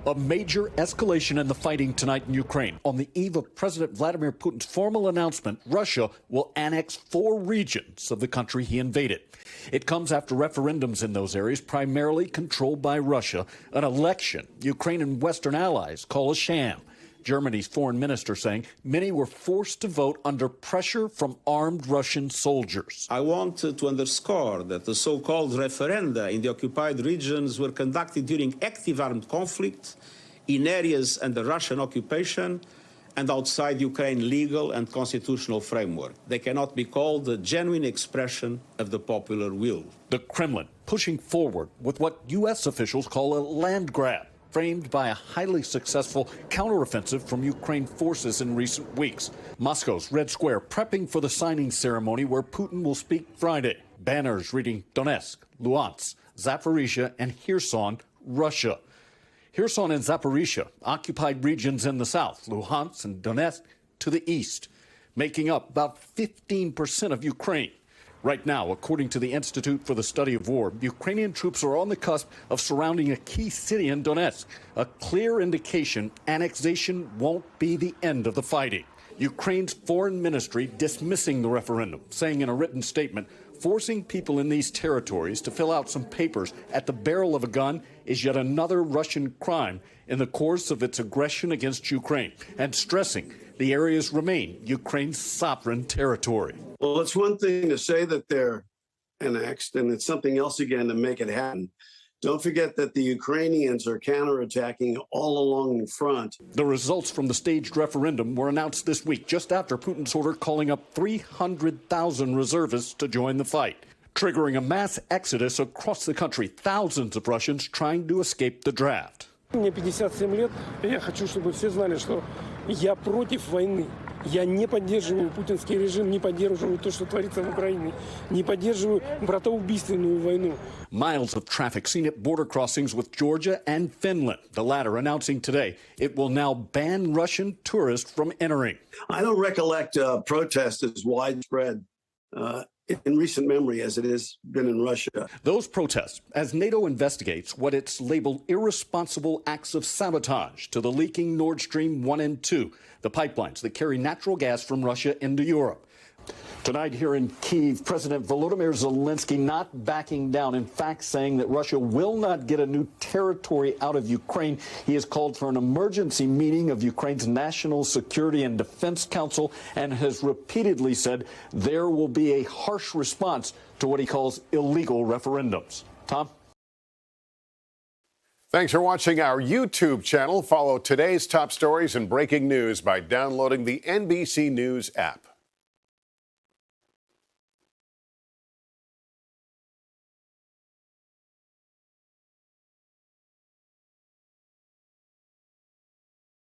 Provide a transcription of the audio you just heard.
A major escalation in the fighting tonight in Ukraine. On the eve of President Vladimir Putin's formal announcement, Russia will annex 4 regions of the country he invaded. It comes after referendums in those areas, primarily controlled by Russia, an election Ukraine and Western allies call a sham. Germany's foreign minister saying many were forced to vote under pressure from armed Russian soldiers. I want to underscore that the so-called referenda in the occupied regions were conducted during active armed conflict in areas under Russian occupation and outside Ukraine's legal and constitutional framework. They cannot be called a genuine expression of the popular will. The Kremlin pushing forward with what U.S. officials call a land grab, framed by a highly successful counteroffensive from Ukraine forces in recent weeks. Moscow's Red Square prepping for the signing ceremony where Putin will speak Friday. Banners reading Donetsk, Luhansk, Zaporizhia, and Kherson, Russia. Kherson and Zaporizhia, occupied regions in the south, Luhansk and Donetsk to the east, making up about 15% of Ukraine. Right now, according to the Institute for the Study of War, Ukrainian troops are on the cusp of surrounding a key city in Donetsk, a clear indication annexation won't be the end of the fighting. Ukraine's foreign ministry dismissing the referendum, saying in a written statement, forcing people in these territories to fill out some papers at the barrel of a gun is yet another Russian crime in the course of its aggression against Ukraine, and stressing the areas remain Ukraine's sovereign territory. Well, it's one thing to say that they're annexed, and it's something else again to make it happen. Don't forget that the Ukrainians are counterattacking all along the front. The results from the staged referendum were announced this week, just after Putin's order calling up 300,000 reservists to join the fight, triggering a mass exodus across the country, thousands of Russians trying to escape the draft. Мне 57 лет, и я хочу, чтобы все знали, что я против войны. Я не поддерживаю путинский режим, не поддерживаю то, что творится в Украине, не поддерживаю братоубийственную войну. Miles of traffic seen at border crossings with Georgia and Finland, the latter announcing today it will now ban Russian tourists from entering. I don't recollect protest as widespread in recent memory as it has been in Russia. Those protests, as NATO investigates what it's labeled irresponsible acts of sabotage to the leaking Nord Stream 1 and 2, the pipelines that carry natural gas from Russia into Europe. Tonight here in Kyiv, President Volodymyr Zelenskyy not backing down, in fact saying that Russia will not get a new territory out of Ukraine. He has called for an emergency meeting of Ukraine's National Security and Defense Council and has repeatedly said there will be a harsh response to what he calls illegal referendums. Tom? Thanks for watching our YouTube channel. Follow today's top stories and breaking news by downloading the NBC News app.